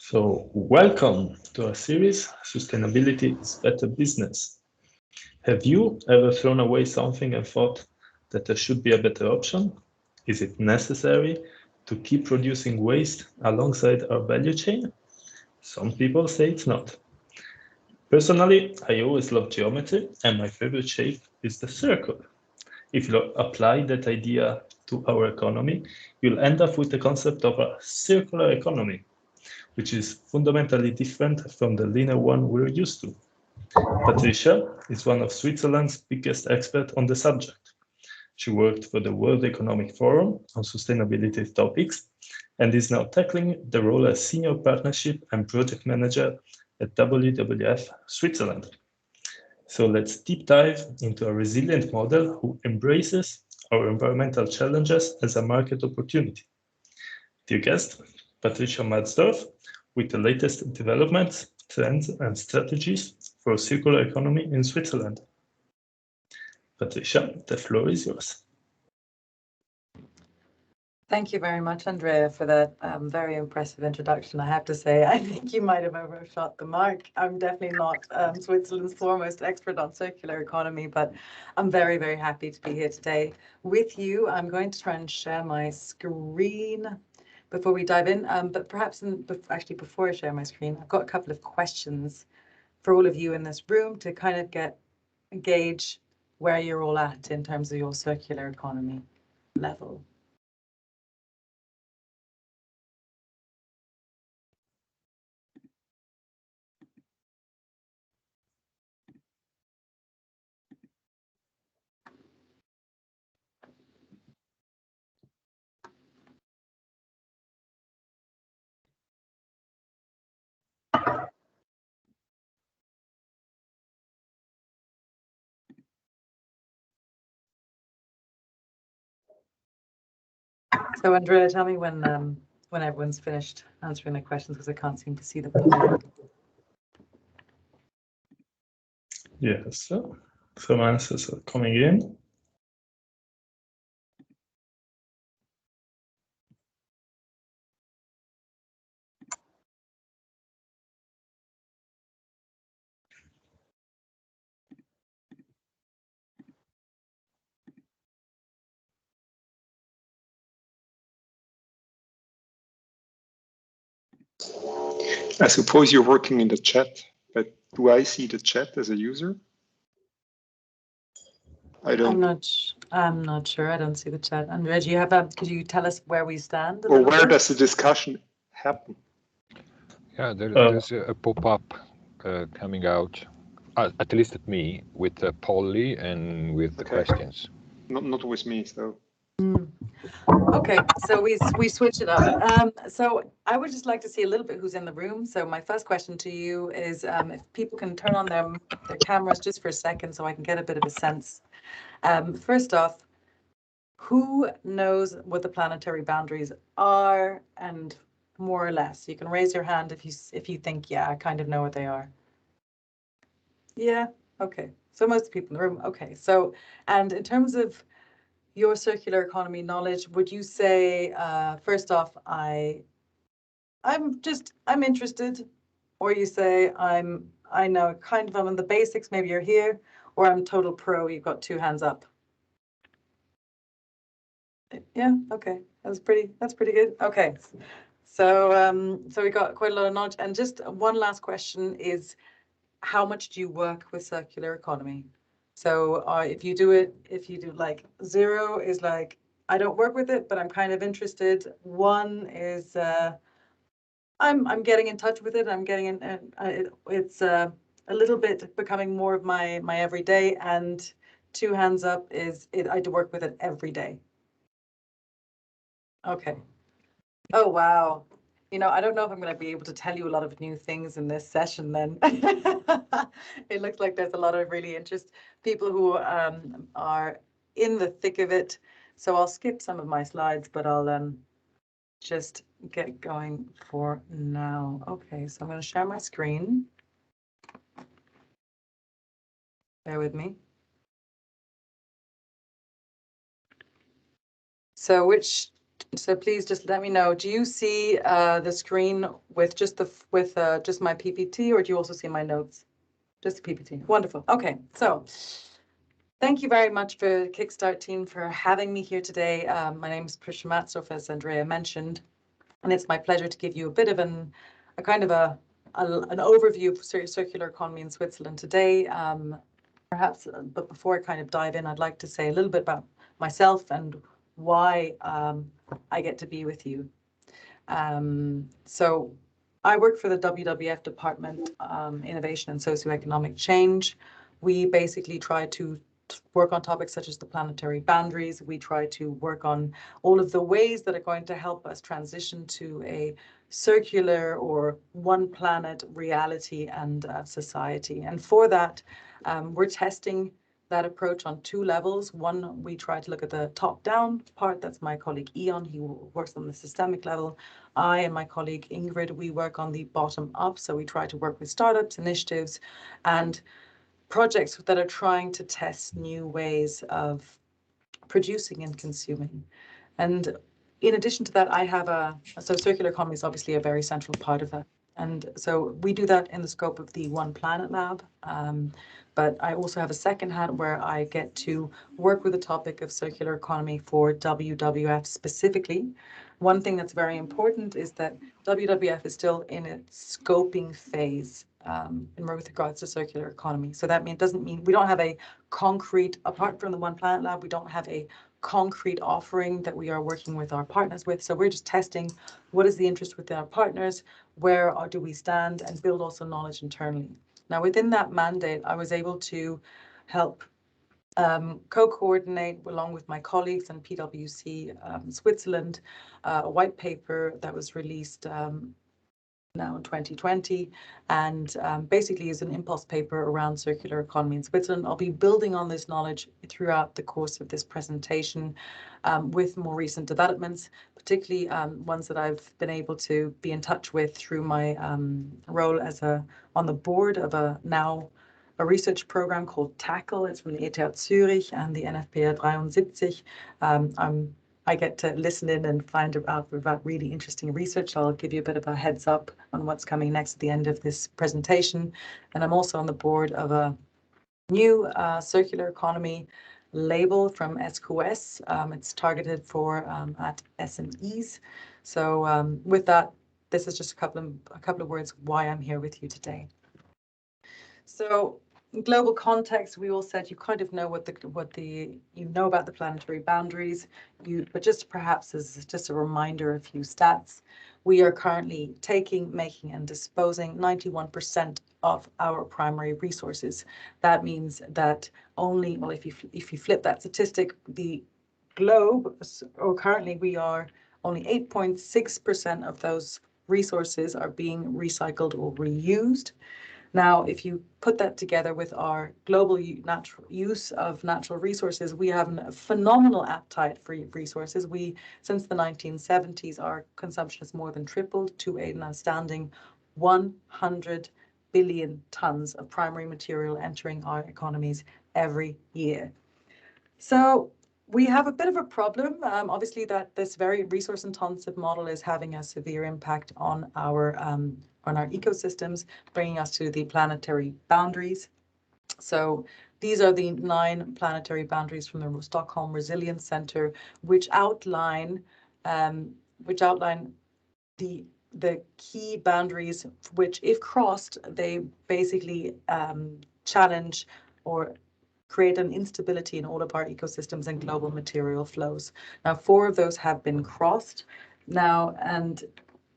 So, welcome to our series, Sustainability is Better Business. Have you ever thrown away something and thought that there should be a better option? Is it necessary to keep producing waste alongside our value chain? Some people say it's not. Personally, I always love geometry, and my favorite shape is the circle. If you apply that idea to our economy, you'll end up with the concept of a circular economy, which is fundamentally different from the linear one we're used to. Patricia is one of Switzerland's biggest experts on the subject. She worked for the World Economic Forum on sustainability topics and is now tackling the role as Senior Partnership and Project Manager at WWF Switzerland. So let's deep dive into a resilient model who embraces our environmental challenges as a market opportunity. Dear guest, Patricia Matzdorf, with the latest developments, trends, and strategies for a circular economy in Switzerland. Patricia, the floor is yours. Thank you very much, Andrea, for that very impressive introduction. I have to say, I think you might have overshot the mark. I'm definitely not Switzerland's foremost expert on circular economy, but I'm very, very happy to be here today with you. I'm going to try and share my screen before we dive in, but perhaps actually before I share my screen, I've got a couple of questions for all of you in this room to kind of gauge where you're all at in terms of your circular economy level. So Andrea, tell me when everyone's finished answering the questions, because I can't seem to see the poll. Yes, so some answers are coming in. I suppose you're working in the chat, but do I see the chat as a user? I don't. I'm not sure. I don't see the chat. Andrea, do you have could you tell us where we stand? Or where does the discussion happen? Yeah, there's a pop-up coming out, at least at me, with Polly and with the questions. Not with me, so. Okay, so we switch it up. So I would just like to see a little bit who's in the room. So my first question to you is if people can turn on their cameras just for a second so I can get a bit of a sense. First off, who knows what the planetary boundaries are, and more or less? You can raise your hand if you think, yeah, I kind of know what they are. Yeah, okay. So most people in the room, okay. So, and in terms of your circular economy knowledge, would you say, first off, I'm interested, or you say I know kind of I'm on the basics, maybe you're here, or I'm total pro, you've got two hands up. Yeah, okay, that's pretty good. Okay, so so we got quite a lot of knowledge, and just one last question is, how much do you work with circular economy? So if you do like 0 is like, I don't work with it, but I'm kind of interested. 1 is I'm getting in touch with it. I'm getting in. It's a little bit becoming more of my everyday. And 2 hands up is I do work with it every day. Okay. Oh wow. You know, I don't know if I'm going to be able to tell you a lot of new things in this session then. It looks like there's a lot of really people who are in the thick of it. So I'll skip some of my slides, but I'll just get going for now. Okay, so I'm going to share my screen. Bear with me. So which So please just let me know. Do you see the screen with just just my PPT, or do you also see my notes? Just the PPT. Wonderful. Okay, so thank you very much for Kickstart team for having me here today. My name is Patricia Matzdorf, as Andrea mentioned, and it's my pleasure to give you a bit of an overview of circular economy in Switzerland today. Perhaps, but before I kind of dive in, I'd like to say a little bit about myself and why I get to be with you. So I work for the WWF Department, Innovation and Socioeconomic Change. We basically try to work on topics such as the planetary boundaries. We try to work on all of the ways that are going to help us transition to a circular or one planet reality and society. And for that, we're testing that approach on two levels. One, we try to look at the top-down part. That's my colleague Ion. He works on the systemic level. I and my colleague Ingrid, we work on the bottom-up. So we try to work with startups, initiatives, and projects that are trying to test new ways of producing and consuming. And in addition to that, I have so circular economy is obviously a very central part of that. And so we do that in the scope of the One Planet Lab. But I also have a second hat where I get to work with the topic of circular economy for WWF specifically. One thing that's very important is that WWF is still in its scoping phase with regards to circular economy. So that doesn't mean we don't have a concrete, apart from the One Planet Lab, we don't have a concrete offering that we are working with our partners with. So we're just testing what is the interest with our partners, where do we stand, and build also knowledge internally. Now, within that mandate, I was able to help co-coordinate along with my colleagues in PwC Switzerland, a white paper that was released now in 2020, and basically is an impulse paper around circular economy in Switzerland. I'll be building on this knowledge throughout the course of this presentation with more recent developments, particularly ones that I've been able to be in touch with through my role as on the board of a research program called TACKLE. It's from the ETH Zurich and the NFPR 73. I get to listen in and find out about really interesting research. I'll give you a bit of a heads up on what's coming next at the end of this presentation. And I'm also on the board of a new circular economy label from SQS. It's targeted for at SMEs. So with that, this is just a couple of words why I'm here with you today. So in global context, we all said you kind of know you know about the planetary boundaries. But just perhaps as just a reminder, a few stats. We are currently taking, making, and disposing 91% of our primary resources. That means that only, well, if you flip that statistic, the globe, or currently we are only 8.6% of those resources are being recycled or reused. Now, if you put that together with our global use of natural resources, we have a phenomenal appetite for resources. Since the 1970s, our consumption has more than tripled to an astounding 100 billion tons of primary material entering our economies every year. So we have a bit of a problem, obviously, that this very resource-intensive model is having a severe impact on our ecosystems, bringing us to the planetary boundaries. So these are the 9 planetary boundaries from the Stockholm Resilience Center, which outline the key boundaries, which, if crossed, they basically challenge or create an instability in all of our ecosystems and global material flows. Now, 4 of those have been crossed now, and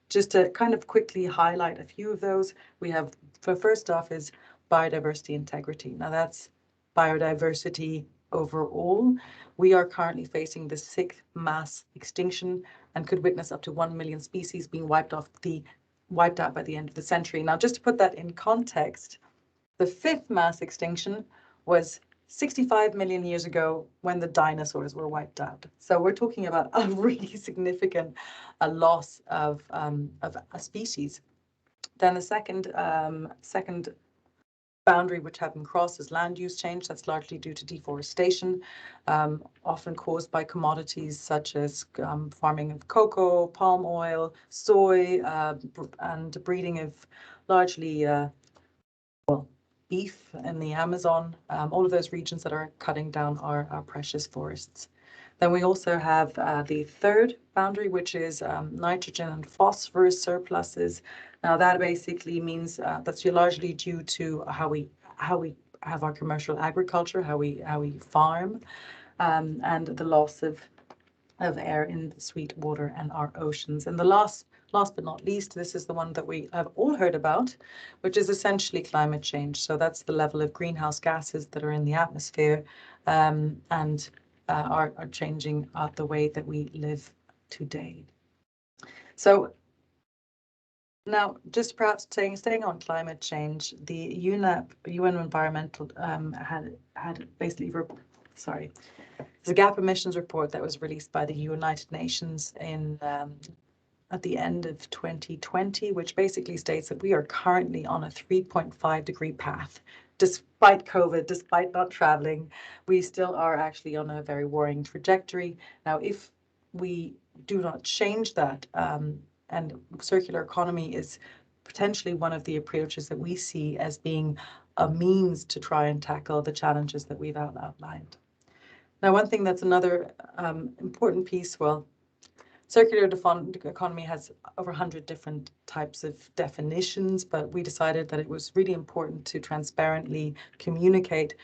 just to kind of quickly highlight a few of those, we have, first off, is biodiversity integrity. Now, that's biodiversity overall. We are currently facing the 6th mass extinction and could witness up to 1 million species being wiped out by the end of the century. Now, just to put that in context, the 5th mass extinction was 65 million years ago when the dinosaurs were wiped out. So we're talking about a really significant loss of a species. Then the second boundary which have been crossed is land use change. That's largely due to deforestation, often caused by commodities such as farming of cocoa, palm oil, soy, and breeding of largely beef in the Amazon, all of those regions that are cutting down our precious forests. Then we also have the third boundary, which is nitrogen and phosphorus surpluses. Now that basically means that's largely due to how we have our commercial agriculture, how we farm, and the loss of air in the sweet water and our oceans. And the last but not least, this is the one that we have all heard about, which is essentially climate change. So that's the level of greenhouse gases that are in the atmosphere and are changing the way that we live today. So now, just perhaps staying on climate change, the UN Environmental had basically the gap emissions report that was released by the United Nations in at the end of 2020, which basically states that we are currently on a 3.5 degree path. Despite COVID, despite not traveling, we still are actually on a very worrying trajectory. Now, if we do not change that, and circular economy is potentially one of the approaches that we see as being a means to try and tackle the challenges that we've outlined. Now, one thing that's another important piece, well, circular economy has over 100 different types of definitions, but we decided that it was really important to transparently communicate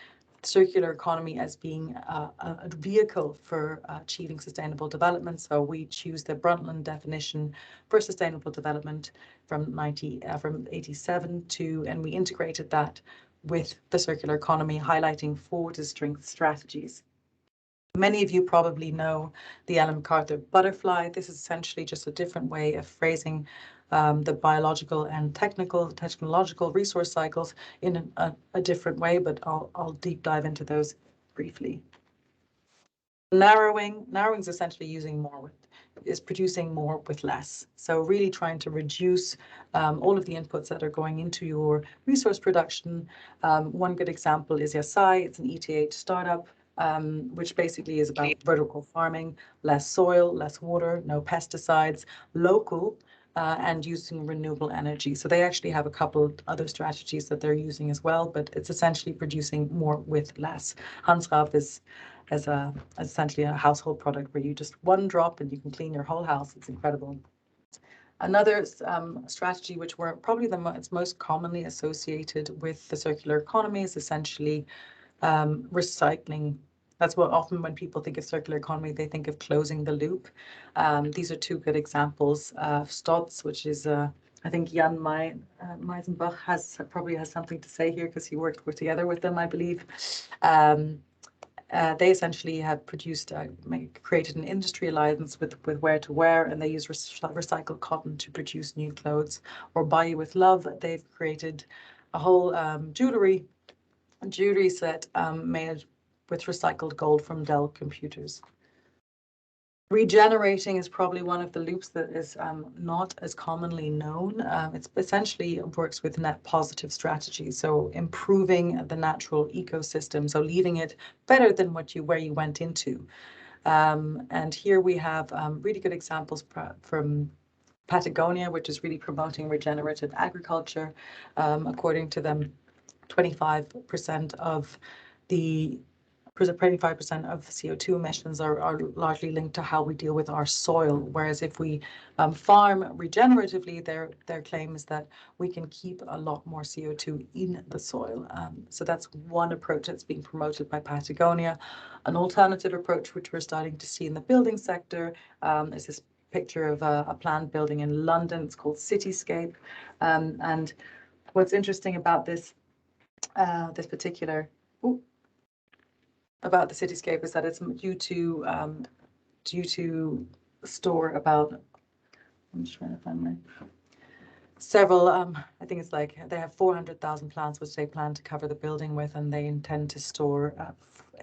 circular economy as being a vehicle for achieving sustainable development. So we choose the Brundtland definition for sustainable development from 87 and we integrated that with the circular economy, highlighting 4 distinct strategies. Many of you probably know the Ellen MacArthur butterfly. This is essentially just a different way of phrasing the biological and technological resource cycles in a different way, but I'll deep dive into those briefly. Narrowing is essentially producing more with less. So really trying to reduce all of the inputs that are going into your resource production. One good example is Yasai. It's an ETH startup, which basically is about vertical farming, less soil, less water, no pesticides, local, and using renewable energy. So they actually have a couple other strategies that they're using as well, but it's essentially producing more with less. Hansraff is essentially a household product where you just one drop and you can clean your whole house. It's incredible. Another strategy, which were probably it's most commonly associated with the circular economy, is essentially recycling. That's what often when people think of circular economy, they think of closing the loop. These are 2 good examples. Stotz, which is, I think Jan Meisenbach probably has something to say here because he worked together with them, I believe. They essentially have created an industry alliance with Wear2Wear, and they use recycled cotton to produce new clothes. Or Buy You With Love, they've created a whole jewelry set made with recycled gold from Dell computers. Regenerating is probably one of the loops that is not as commonly known. It essentially works with net positive strategies, so improving the natural ecosystem, so leaving it better than where you went into. And here we have really good examples from Patagonia, which is really promoting regenerative agriculture. According to them, 25% of CO2 emissions are largely linked to how we deal with our soil. Whereas if we farm regeneratively, their claim is that we can keep a lot more CO2 in the soil. So that's one approach that's being promoted by Patagonia. An alternative approach, which we're starting to see in the building sector, is this picture of a planned building in London. It's called Cityscape. And what's interesting about this about the Cityscape is that it's due to store about, I'm just trying to find my several, I think it's like they have 400,000 plants which they plan to cover the building with, and they intend to store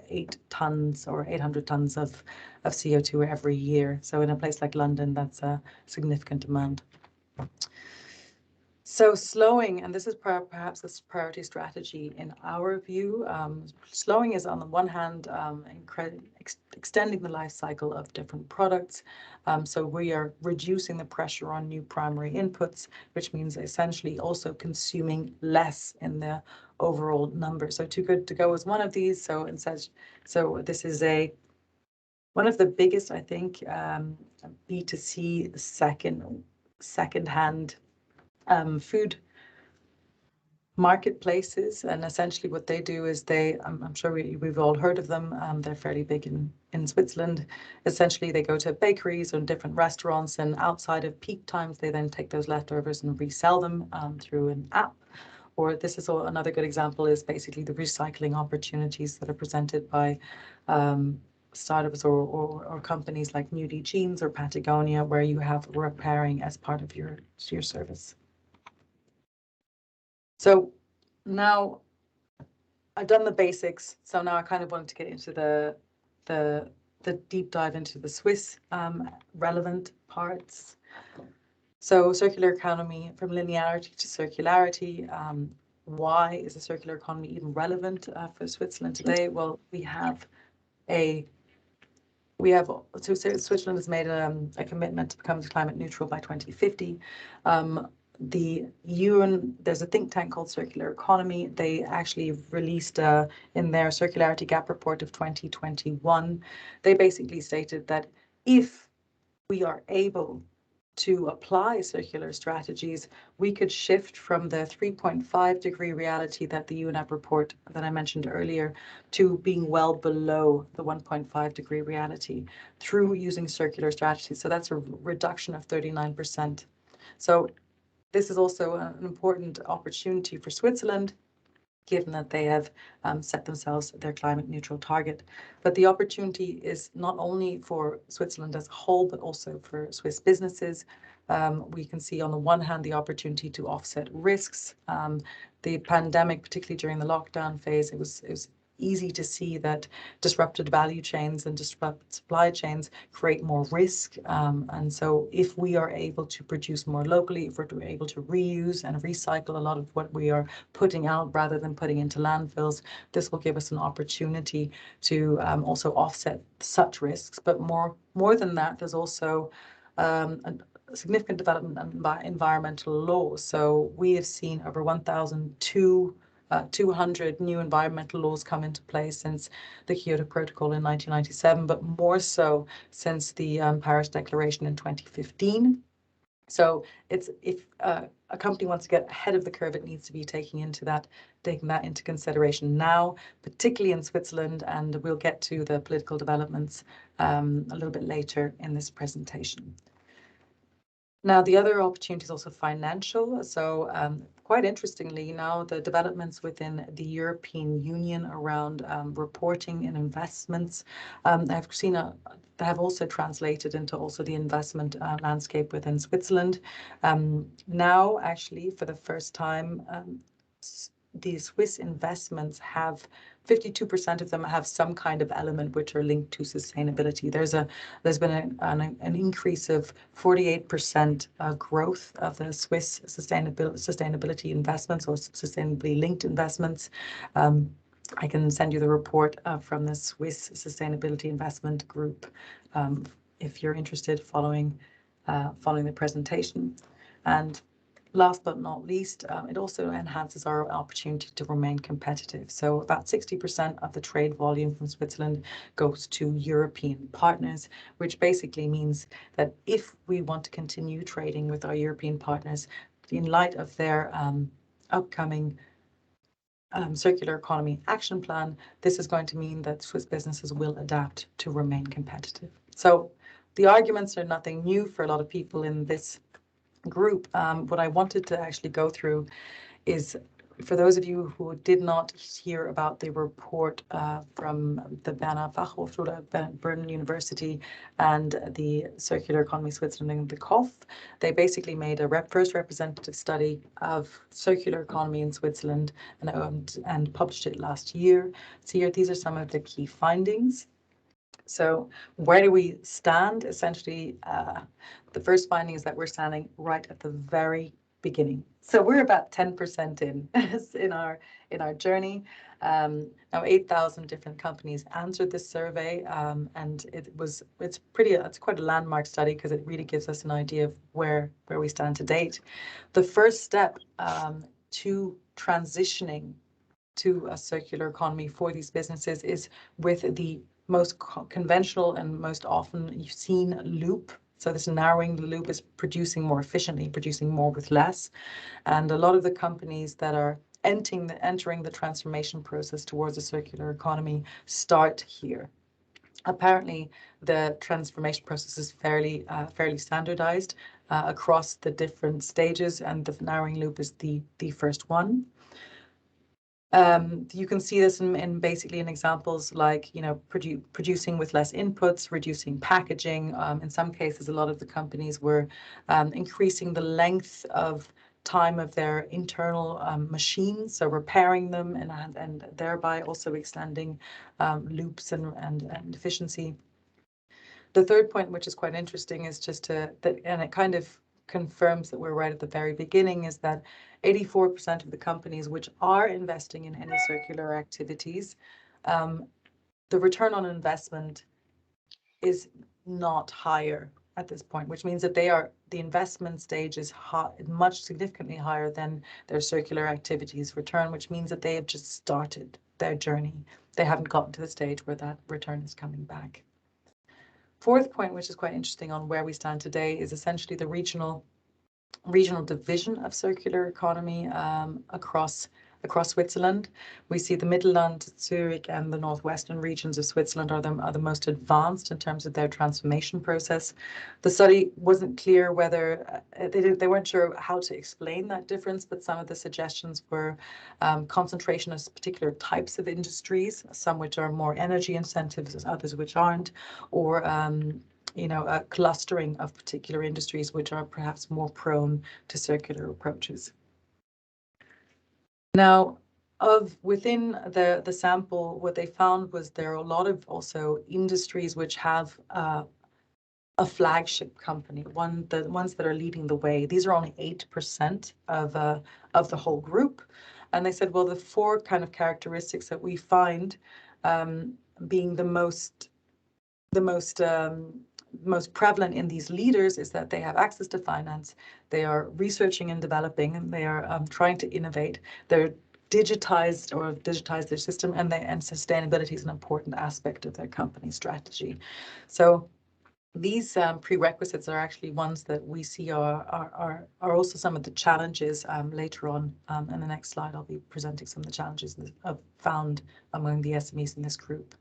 8 tons or 800 tons of CO2 every year. So in a place like London, that's a significant amount. So slowing, and this is perhaps this priority strategy in our view, slowing is on the one hand extending the life cycle of different products. So we are reducing the pressure on new primary inputs, which means essentially also consuming less in the overall number. So Too Good To Go is one of these. So this is one of the biggest, I think, B2C second-hand food marketplaces, and essentially what they do is I'm sure we've all heard of them. They're fairly big in Switzerland. Essentially, they go to bakeries and different restaurants, and outside of peak times, they then take those leftovers and resell them through an app. Or this is another good example is basically the recycling opportunities that are presented by startups or companies like Nudie Jeans or Patagonia, where you have repairing as part of your service. So now I've done the basics. So now I kind of wanted to get into the deep dive into the Swiss relevant parts. So circular economy, from linearity to circularity. Why is the circular economy even relevant for Switzerland today? Well, so Switzerland has made a commitment to become climate neutral by 2050. The UN, there's a think tank called Circular Economy. They actually released in their circularity gap report of 2021, they basically stated that if we are able to apply circular strategies, we could shift from the 3.5-degree reality that the UNEP report that I mentioned earlier to being well below the 1.5-degree reality through using circular strategies. So that's a reduction of 39%. So this is also an important opportunity for Switzerland, given that they have set themselves their climate neutral target. But the opportunity is not only for Switzerland as a whole, but also for Swiss businesses. We can see on the one hand the opportunity to offset risks. The pandemic, particularly during the lockdown phase, it was easy to see that disrupted value chains and disrupted supply chains create more risk. And so if we are able to produce more locally, if we're able to reuse and recycle a lot of what we are putting out rather than putting into landfills, this will give us an opportunity to also offset such risks. But more than that, there's also a significant development in environmental law. So we have seen over 1,200 new environmental laws come into place since the Kyoto Protocol in 1997, but more so since the Paris Declaration in 2015. So if a company wants to get ahead of the curve, it needs to be taking that into consideration now, particularly in Switzerland, and we'll get to the political developments a little bit later in this presentation. Now, the other opportunity is also financial. So quite interestingly, now the developments within the European Union around reporting and investments, they have also translated into also the investment landscape within Switzerland. Now, actually, for the first time, the Swiss investments have 52% of them have some kind of element which are linked to sustainability. There's been an increase of 48% growth of the Swiss sustainability investments or sustainably linked investments. I can send you the report from the Swiss Sustainability Investment Group if you're interested following the presentation. And last but not least, it also enhances our opportunity to remain competitive. So about 60% of the trade volume from Switzerland goes to European partners, which basically means that if we want to continue trading with our European partners, in light of their upcoming circular economy action plan, this is going to mean that Swiss businesses will adapt to remain competitive. So the arguments are nothing new for a lot of people in this group. What I wanted to actually go through is, for those of you who did not hear about the report from the Berner Fachhochschule, Bern University, and the Circular Economy Switzerland and the KOF, they basically made a first representative study of circular economy in Switzerland and published it last year. So here, these are some of the key findings. So where do we stand? Essentially, the first finding is that we're standing right at the very beginning. So we're about 10% in our journey. Now 8,000 different companies answered this survey, and it's quite a landmark study because it really gives us an idea of where we stand to date. The first step to transitioning to a circular economy for these businesses is with the most conventional and most often seen loop. So this narrowing the loop is producing more efficiently, producing more with less. And a lot of the companies that are entering the transformation process towards a circular economy start here. Apparently, the transformation process is fairly standardized across the different stages, and the narrowing loop is the first one. You can see this in basically in examples like, producing with less inputs, reducing packaging. In some cases, a lot of the companies were increasing the length of time of their internal machines, so repairing them and thereby also extending loops and efficiency. The third point, which is quite interesting, is and it kind of confirms that we're right at the very beginning, is that 84% of the companies which are investing in any circular activities, the return on investment is not higher at this point, which means that the investment stage is much significantly higher than their circular activities return, which means that they have just started their journey. They haven't gotten to the stage where that return is coming back. Fourth point, which is quite interesting on where we stand today, is essentially the regional division of circular economy across Switzerland. We see the Mittelland, Zurich, and the northwestern regions of Switzerland are the most advanced in terms of their transformation process. The study wasn't clear whether they weren't sure how to explain that difference, but some of the suggestions were concentration of particular types of industries, some which are more energy incentives, others which aren't, or a clustering of particular industries which are perhaps more prone to circular approaches. Now, within the sample, what they found was there are a lot of also industries which have a flagship company, the ones that are leading the way. These are only 8% of the whole group. And they said, well, the four kind of characteristics that we find being the most prevalent in these leaders is that they have access to finance, they are researching and developing, and they are trying to innovate. They're digitized their system, and sustainability is an important aspect of their company strategy. So these prerequisites are actually ones that we see are also some of the challenges later on. In the next slide, I'll be presenting some of the challenges that I've found among the SMEs in this group.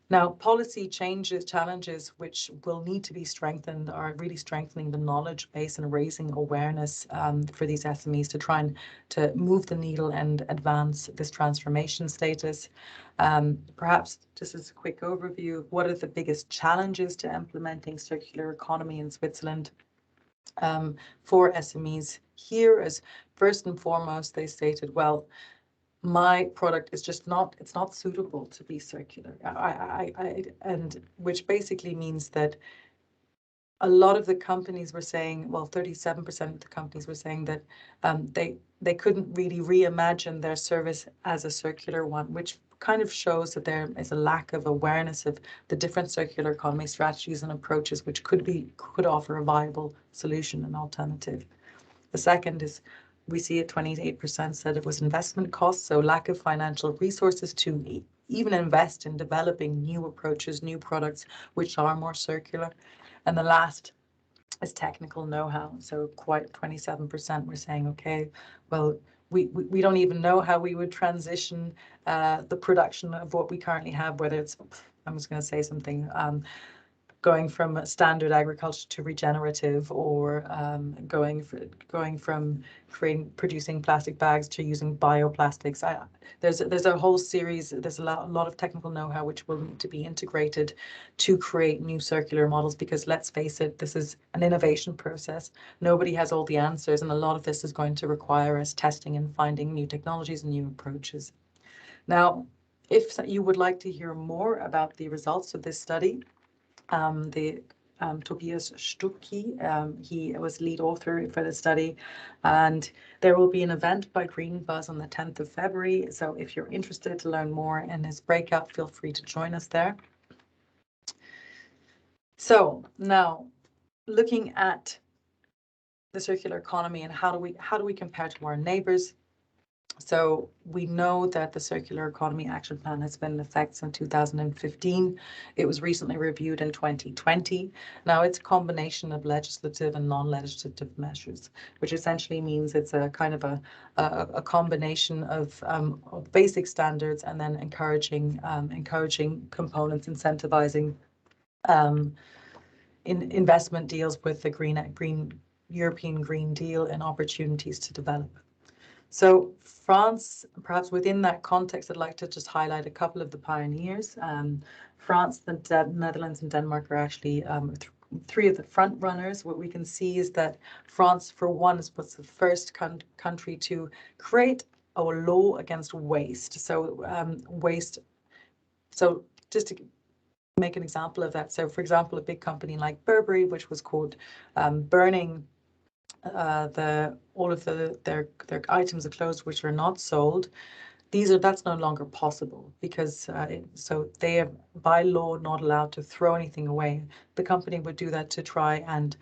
Now, policy challenges which will need to be strengthened are really strengthening the knowledge base and raising awareness for these SMEs to try and to move the needle and advance this transformation status. Perhaps just as a quick overview, what are the biggest challenges to implementing circular economy in Switzerland for SMEs here? As first and foremost, they stated, well, my product is just it's not suitable to be circular. And which basically means that a lot of the companies were saying, well, 37% of the companies were saying that they couldn't really reimagine their service as a circular one, which kind of shows that there is a lack of awareness of the different circular economy strategies and approaches which could offer a viable solution and alternative. The second is, we see at 28% said it was investment costs, so lack of financial resources to even invest in developing new approaches, new products which are more circular. And the last is technical know-how. So quite 27% were saying, okay, well, we don't even know how we would transition the production of what we currently have, whether it's, I'm just going to say something, going from standard agriculture to regenerative, or going from producing plastic bags to using bioplastics. There's a whole series. There's a lot of technical know-how which will need to be integrated to create new circular models. Because let's face it, this is an innovation process. Nobody has all the answers, and a lot of this is going to require us testing and finding new technologies and new approaches. Now, if you would like to hear more about the results of this study, the Tobias Stucki. He was lead author for the study, and there will be an event by Green Buzz on the 10th of February. So if you're interested to learn more in his breakout, feel free to join us there. So now, looking at the circular economy and how do we compare to our neighbors? So we know that the Circular Economy Action Plan has been in effect since 2015. It was recently reviewed in 2020. Now it's a combination of legislative and non-legislative measures, which essentially means it's a kind of a combination of basic standards and then encouraging components, incentivizing investment deals with the European Green Deal and opportunities to develop. So France, perhaps within that context, I'd like to just highlight a couple of the pioneers. France, the Netherlands, and Denmark are actually three of the front runners. What we can see is that France, for one, was the first country to create a law against waste. So waste. So just to make an example of that. So, for example, a big company like Burberry, which was called burning all of their items of clothes which are not sold, that's no longer possible because so they are by law not allowed to throw anything away. The company would do that to try and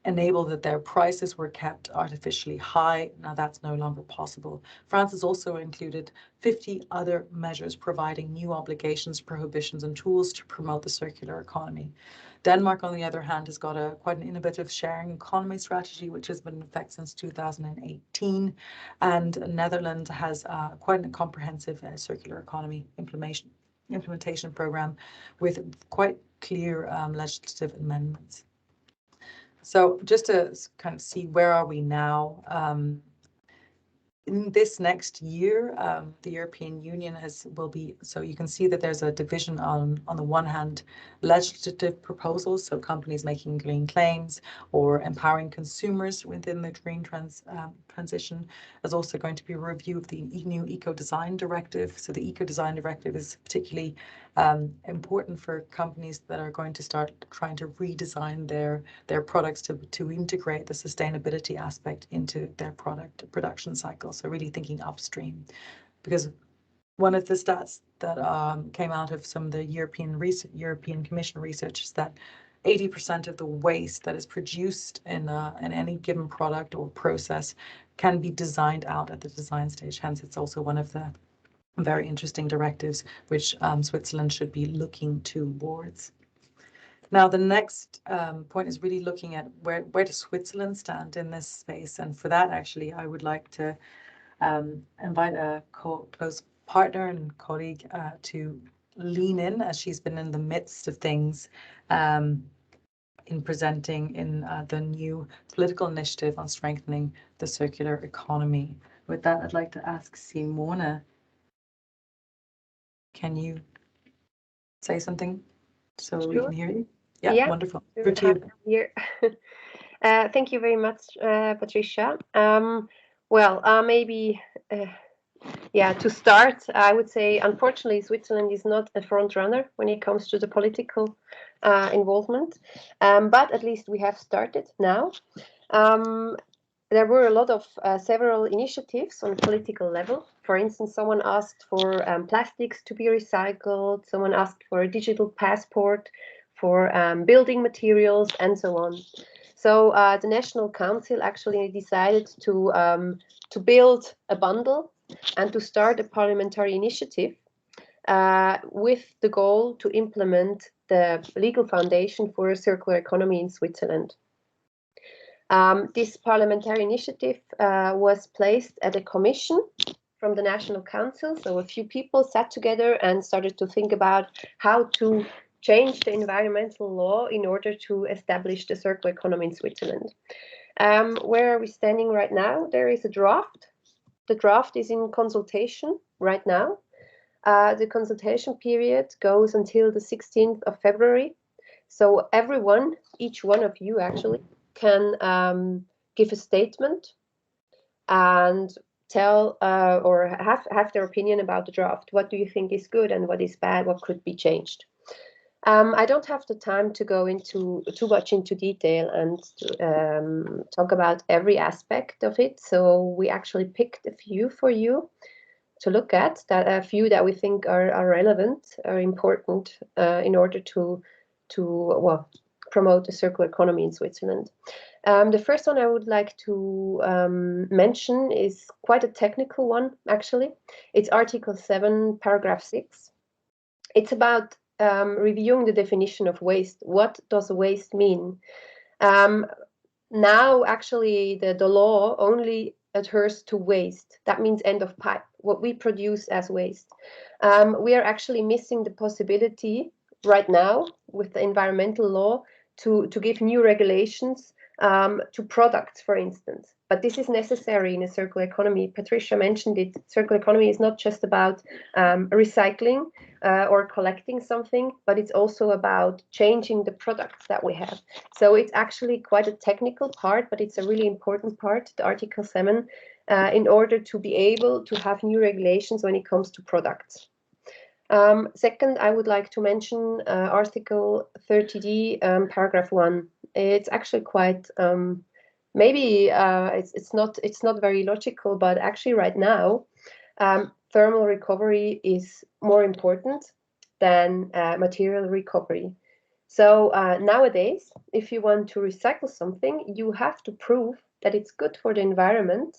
enable that their prices were kept artificially high. Now that's no longer possible. France has also included 50 other measures providing new obligations, prohibitions, and tools to promote the circular economy. Denmark, on the other hand, has got quite an innovative sharing economy strategy, which has been in effect since 2018. And Netherlands has quite a comprehensive circular economy implementation program with quite clear legislative amendments. So just to kind of see where are we now, in this next year, the European Union will be, so you can see that there's a division on the one hand, legislative proposals, so companies making green claims or empowering consumers within the green transition. There's also going to be a review of the new Eco-Design Directive. So the Eco-Design Directive is particularly important for companies that are going to start trying to redesign their products to integrate the sustainability aspect into their production cycle. So really thinking upstream, because one of the stats that came out of some of the European Commission research is that 80% of the waste that is produced in any given product or process can be designed out at the design stage. Hence, it's also one of the very interesting directives which Switzerland should be looking towards. Now, the next point is really looking at where does Switzerland stand in this space, and for that, actually, I would like to invite a close partner and colleague to lean in, as she's been in the midst of things in presenting in the new political initiative on strengthening the circular economy. With that, I'd like to ask Simone, can you say something so we can hear you? Yeah, wonderful. Over to you. Here. Thank you very much, Patricia. Maybe to start, I would say, unfortunately, Switzerland is not a front runner when it comes to the political involvement, but at least we have started now. There were a lot of several initiatives on political level. For instance, someone asked for plastics to be recycled, someone asked for a digital passport for building materials, and so on. So the National Council actually decided to build a bundle and to start a parliamentary initiative with the goal to implement the legal foundation for a circular economy in Switzerland. This parliamentary initiative was placed at a commission from the National Council. So a few people sat together and started to think about how to change the environmental law in order to establish the circular economy in Switzerland. Where are we standing right now? There is a draft. The draft is in consultation right now. The consultation period goes until the 16th of February. So everyone, each one of you actually, can give a statement and tell or have their opinion about the draft. What do you think is good and what is bad? What could be changed? I don't have the time to go into too much into detail and talk about every aspect of it. So we actually picked a few for you to look at, that a few that we think are relevant, are important in order to promote the circular economy in Switzerland. The first one I would like to mention is quite a technical one, actually. It's Article 7, Paragraph 6. It's about reviewing the definition of waste. What does waste mean? Now, actually, the law only adheres to waste. That means end of pipe, what we produce as waste. We are actually missing the possibility right now with the environmental law to give new regulations to products, for instance. But this is necessary in a circular economy. Patricia mentioned it. Circular economy is not just about recycling or collecting something, but it's also about changing the products that we have. So it's actually quite a technical part, but it's a really important part, the Article 7, in order to be able to have new regulations when it comes to products. Second, I would like to mention Article 30D, Paragraph 1. It's actually quite, maybe it's not very logical, but actually right now, thermal recovery is more important than material recovery. So nowadays, if you want to recycle something, you have to prove that it's good for the environment.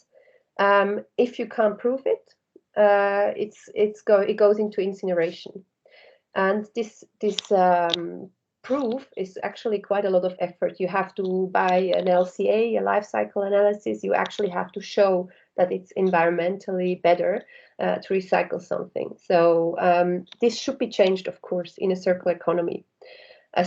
If you can't prove it, it goes into incineration, and this proof is actually quite a lot of effort. You have to buy an LCA, a life cycle analysis. You actually have to show that it's environmentally better to recycle something. So this should be changed, of course, in a circular economy.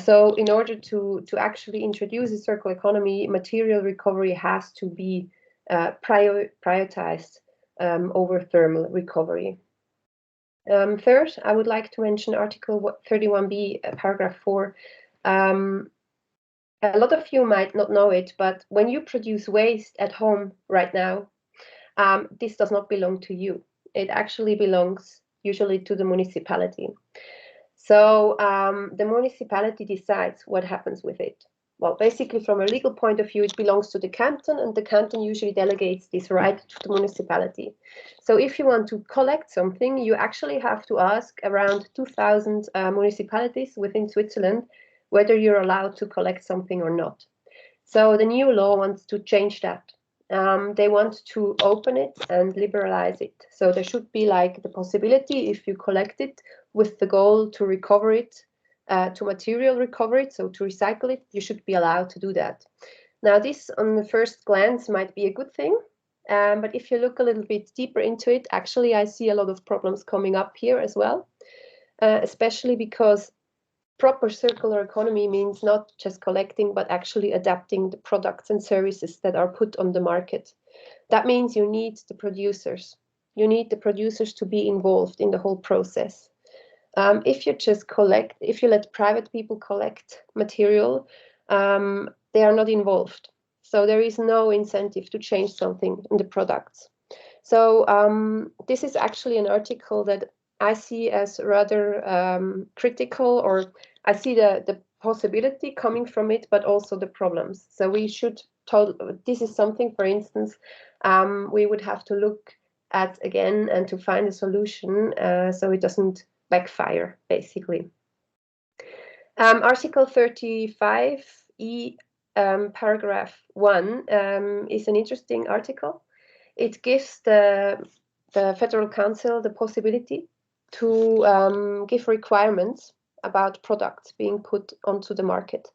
So in order to actually introduce a circular economy, material recovery has to be prioritized over thermal recovery. Third, I would like to mention Article 31B, Paragraph 4. A lot of you might not know it, but when you produce waste at home right now, this does not belong to you. It actually belongs usually to the municipality. So the municipality decides what happens with it. Well, basically, from a legal point of view, it belongs to the canton, and the canton usually delegates this right to the municipality. So if you want to collect something, you actually have to ask around 2,000 municipalities within Switzerland whether you're allowed to collect something or not. So the new law wants to change that. They want to open it and liberalize it. So there should be like the possibility, if you collect it with the goal to recover it, to material recover it, so to recycle it, you should be allowed to do that. Now, this on the first glance might be a good thing, but if you look a little bit deeper into it, actually I see a lot of problems coming up here as well, especially because proper circular economy means not just collecting, but actually adapting the products and services that are put on the market. That means you need the producers. You need the producers to be involved in the whole process. If you just collect, if you let private people collect material, they are not involved. So there is no incentive to change something in the products. So this is actually an article that I see as rather critical, or I see the possibility coming from it, but also the problems. So we should, this is something, for instance, we would have to look at again and to find a solution so it doesn't backfire, basically. Article 35E, paragraph 1 is an interesting article. It gives the Federal Council the possibility to give requirements about products being put onto the market.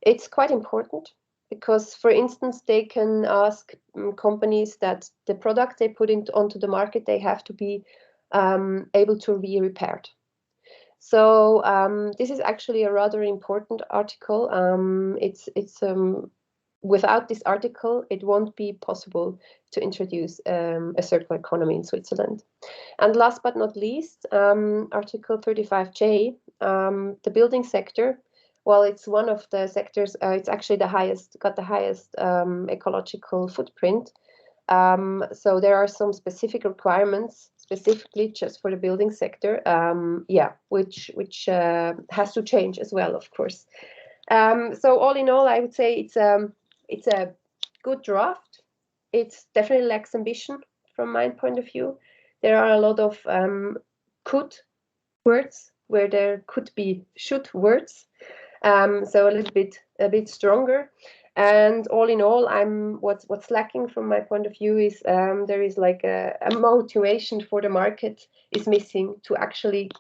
It's quite important because, for instance, they can ask companies that the product they put onto the market, they have to be able to be repaired. So this is actually a rather important article. Without this article, it won't be possible to introduce a circular economy in Switzerland. And last but not least, Article 35J, the building sector. Well, it's one of the sectors. It's actually got the highest ecological footprint. So there are some specific requirements, specifically just for the building sector. Which has to change as well, of course. So all in all, I would say it's a good draft. It definitely lacks ambition from my point of view. There are a lot of could words where there could be should words. So a bit stronger. And all in all, what's lacking from my point of view is there is like a motivation for the market is missing to actually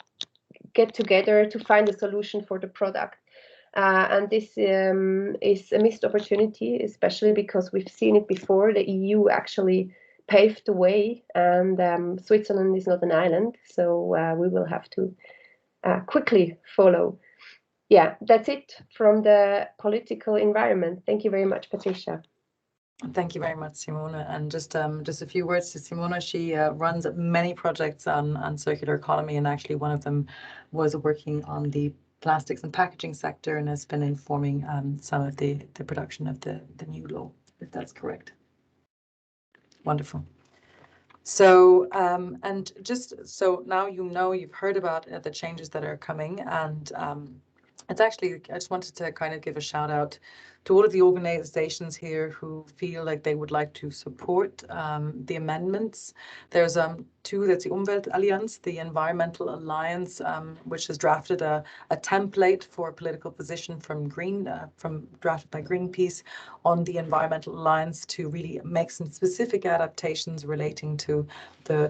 get together to find a solution for the product. And this is a missed opportunity, especially because we've seen it before. The EU actually paved the way, and Switzerland is not an island, so we will have to quickly follow. Yeah, that's it from the political environment. Thank you very much, Patricia. Thank you very much, Simona. And just a few words to Simona. She runs many projects on circular economy, and actually one of them was working on the plastics and packaging sector, and has been informing some of the production of the new law, if that's correct. Wonderful. So and just so now you've heard about the changes that are coming, and it's actually, I just wanted to kind of give a shout out to all of the organizations here who feel like they would like to support the amendments. There's two, that's the Umweltallianz, the Environmental Alliance, which has drafted a template for a political position drafted by Greenpeace on the Environmental Alliance to really make some specific adaptations relating to the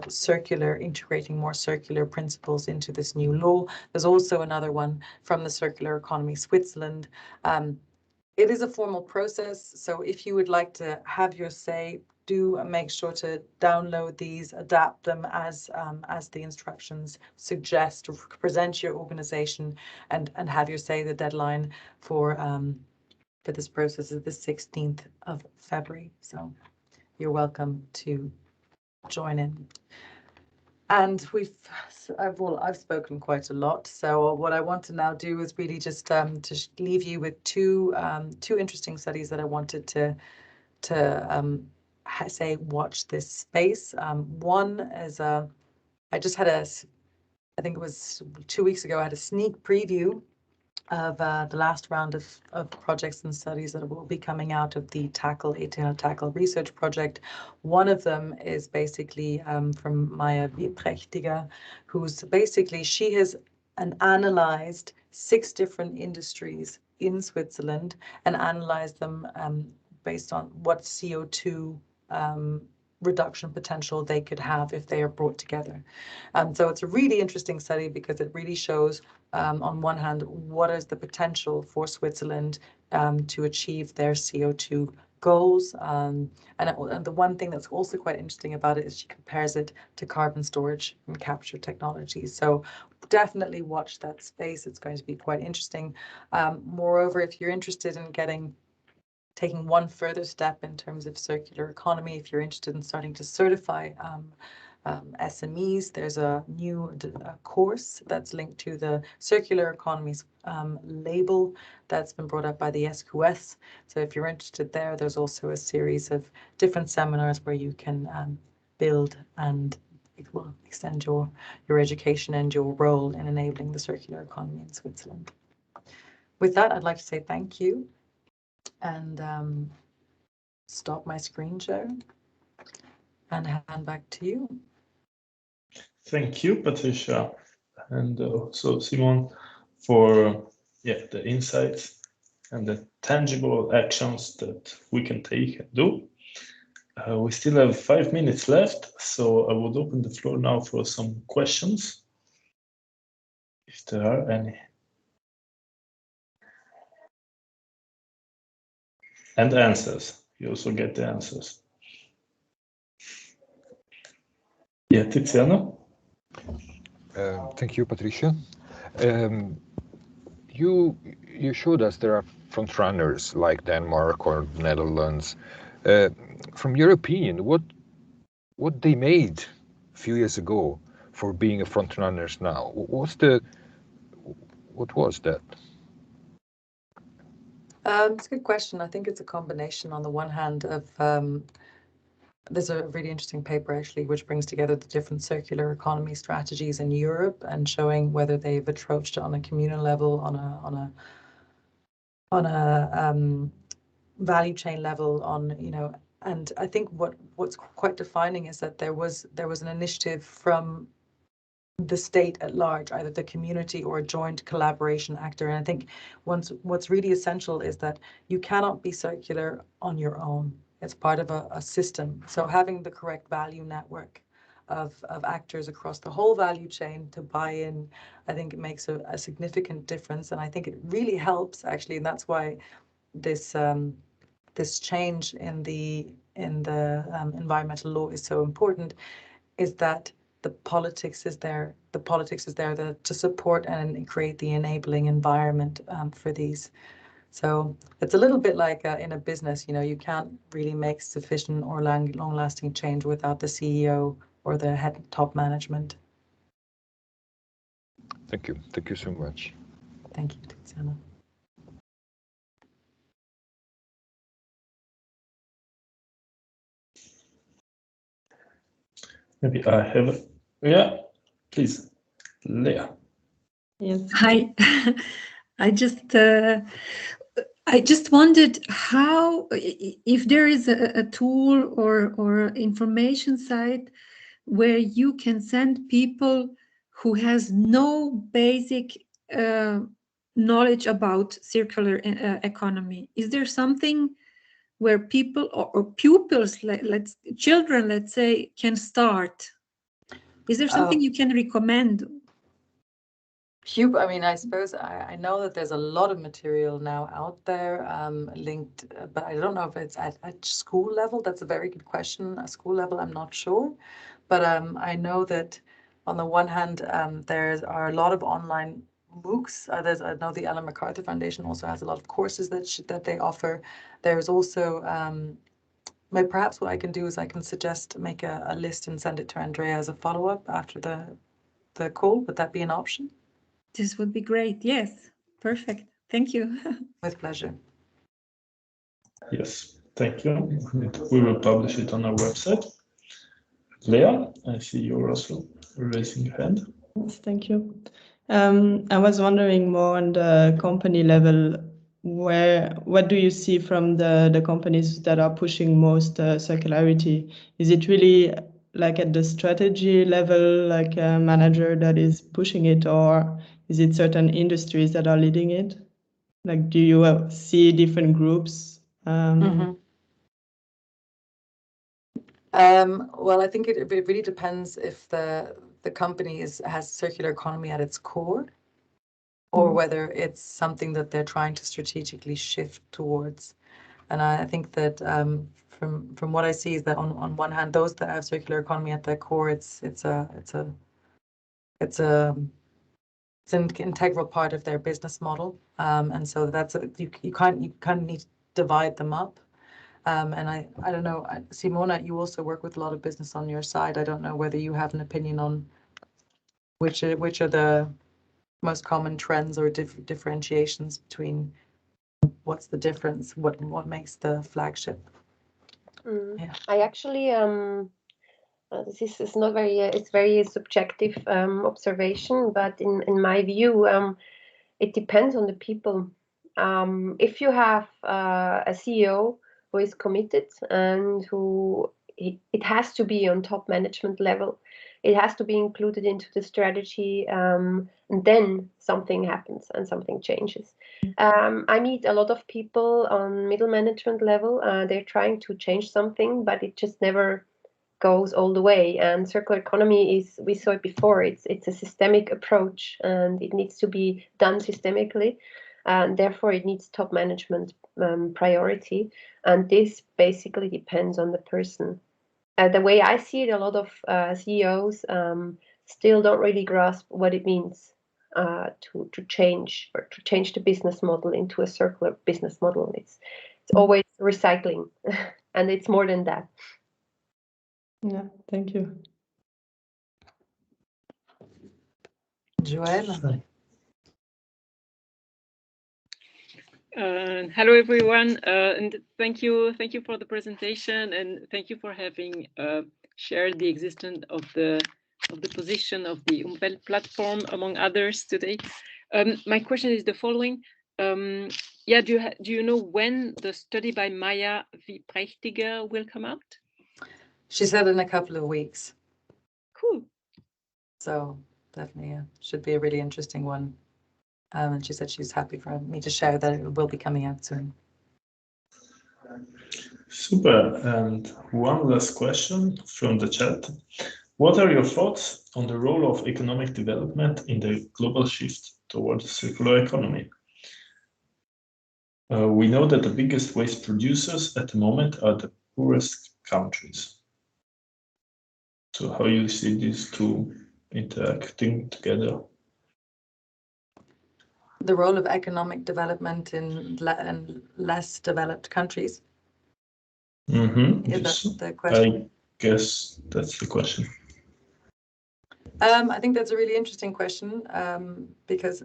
integrating more circular principles into this new law. There's also another one from the Circular Economy Switzerland. It is a formal process, so if you would like to have your say, do make sure to download these, adapt them as the instructions suggest, or present your organization and have your say. The deadline for this process is the 16th of February, so you're welcome to join in. And I've spoken quite a lot. So what I want to now do is really just to leave you with two interesting studies that I wanted to say watch this space. One is I just had I think it was 2 weeks ago, I had a sneak preview of the last round of projects and studies that will be coming out of the Tackle research project. One of them is basically from Maya Wieprechtiger, she has analyzed 6 different industries in Switzerland and analyzed them based on what CO2 reduction potential they could have if they are brought together. So it's a really interesting study because it really shows, on one hand, what is the potential for Switzerland to achieve their CO2 goals. And the one thing that's also quite interesting about it is she compares it to carbon storage and capture technologies. So definitely watch that space. It's going to be quite interesting. Moreover, if you're interested in taking one further step in terms of circular economy, if you're interested in starting to certify SMEs, there's a new course that's linked to the circular economies label that's been brought up by the SQS. So if you're interested there's also a series of different seminars where you can build and it will extend your education and your role in enabling the circular economy in Switzerland. With that, I'd like to say thank you and stop my screen share and hand back to you. Thank you, Patricia, and also Simon, for the insights and the tangible actions that we can take and do. We still have 5 minutes left, so I would open the floor now for some questions, if there are any. And answers. You also get the answers. Yeah, Tiziano? Thank you, Patricia. You showed us there are front runners like Denmark or Netherlands. From your opinion, what they made a few years ago for being a front runners now? What was that? It's a good question. I think it's a combination on the one hand of there's a really interesting paper actually, which brings together the different circular economy strategies in Europe and showing whether they've approached it on a communal level, on a value chain level, on, you know. And I think what's quite defining is that there was an initiative from the state at large, either the community or a joint collaboration actor. And I think what's really essential is that you cannot be circular on your own. It's part of a system. So having the correct value network of actors across the whole value chain to buy in, I think it makes a significant difference. And I think it really helps actually, and that's why this this change in the environmental law is so important, is that the politics is there. The politics is there to support and create the enabling environment for these. So it's a little bit like in a business, you know, you can't really make sufficient or long-lasting change without the CEO or the head top management. Thank you. Thank you so much. Thank you, Tiziana. Maybe I have, yeah, please, Leah. Yes. Hi. I just wondered how, if there is a tool or information site where you can send people who has no basic knowledge about circular economy. Is there something where people or pupils, children, let's say, can start? Is there something you can recommend? I mean, I suppose I know that there's a lot of material now out there linked, but I don't know if it's at school level. That's a very good question. At school level, I'm not sure. But I know that on the one hand, there are a lot of online MOOCs. I know the Ellen MacArthur Foundation also has a lot of courses that they offer. There's also, perhaps what I can do is I can suggest make a list and send it to Andrea as a follow-up after the call. Would that be an option? This would be great. Yes, perfect. Thank you. With pleasure. Yes, thank you. We will publish it on our website. Leah, I see you're also raising your hand. Yes, thank you. I was wondering more on the company level, what do you see from the companies that are pushing most circularity? Is it really like at the strategy level, like a manager that is pushing it, or is it certain industries that are leading it? Like, do you see different groups? Well, I think it really depends if the company has circular economy at its core, or whether it's something that they're trying to strategically shift towards. And I think that from what I see is that on one hand, those that have circular economy at their core, it's an integral part of their business model, and so that's you kind of need to divide them up. And I don't know, Simona, you also work with a lot of business on your side. I don't know whether you have an opinion on which are the most common trends or differentiations between what's the difference, what makes the flagship. Yeah. I actually this is not very it's very subjective observation, but in my view it depends on the people. If you have a CEO who is committed and who it has to be on top management level, it has to be included into the strategy, and then something happens and something changes. I meet a lot of people on middle management level. They're trying to change something, but it just never goes all the way. And circular economy is, we saw it before, it's a systemic approach, and it needs to be done systemically, and therefore it needs top management priority. And this basically depends on the person. The way I see it, a lot of CEOs still don't really grasp what it means to change the business model into a circular business model. It's always recycling, and it's more than that. Yeah, thank you. Joelle? Hello everyone, and thank you for the presentation, and thank you for having shared the existence of the position of the Umwelt platform among others today. My question is the following: yeah, do you know when the study by Maya Wieprechtiger will come out? She said in a couple of weeks. Cool. So definitely should be a really interesting one. And she said she's happy for me to share that it will be coming out soon. Super. And one last question from the chat. What are your thoughts on the role of economic development in the global shift towards a circular economy? We know that the biggest waste producers at the moment are the poorest countries. So how you see these two interacting together? The role of economic development in less developed countries. Is that the question? I guess that's the question. I think that's a really interesting question because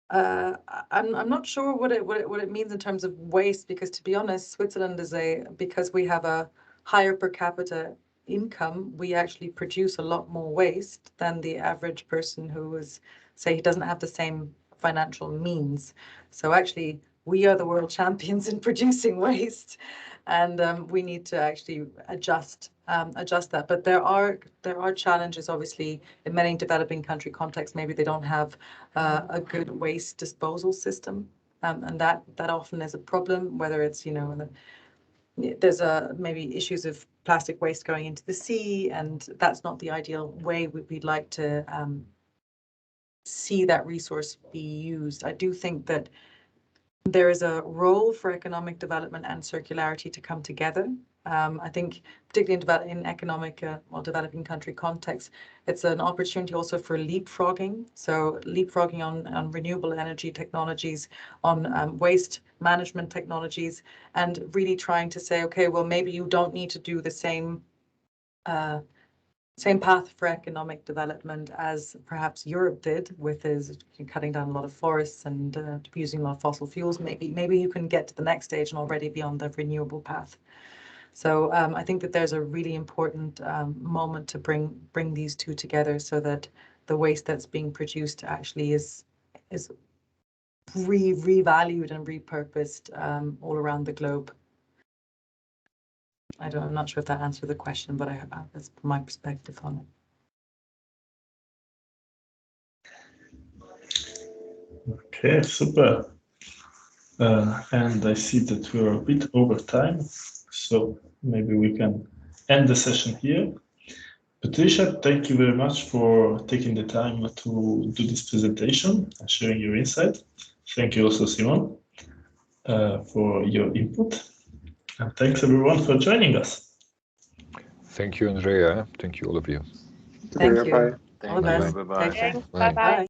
I'm not sure what it means in terms of waste, because to be honest, Switzerland is because we have a higher per capita income, we actually produce a lot more waste than the average person who is, say, he doesn't have the same financial means. So actually, we are the world champions in producing waste, and we need to actually adjust that. But there are challenges, obviously, in many developing country contexts. Maybe they don't have a good waste disposal system, and that often is a problem. Whether it's there's maybe issues of plastic waste going into the sea, and that's not the ideal way we'd like to see that resource be used. I do think that there is a role for economic development and circularity to come together. I think particularly in economic developing country context, it's an opportunity also for leapfrogging. So leapfrogging on renewable energy technologies, on waste management technologies, and really trying to say, okay, well, maybe you don't need to do the same path for economic development as perhaps Europe did with his cutting down a lot of forests and using a lot of fossil fuels. Maybe you can get to the next stage and already be on the renewable path. So I think that there's a really important moment to bring these two together, so that the waste that's being produced actually is revalued and repurposed all around the globe. I'm not sure if that answered the question, but that's my perspective on it. Okay, super. And I see that we're a bit over time, so maybe we can end the session here. Patricia, thank you very much for taking the time to do this presentation and sharing your insight. Thank you also, Simon, for your input. And thanks everyone for joining us. Thank you, Andrea. Thank you, all of you. Thank you. Bye. All the best. Bye-bye. Take care. Bye-bye.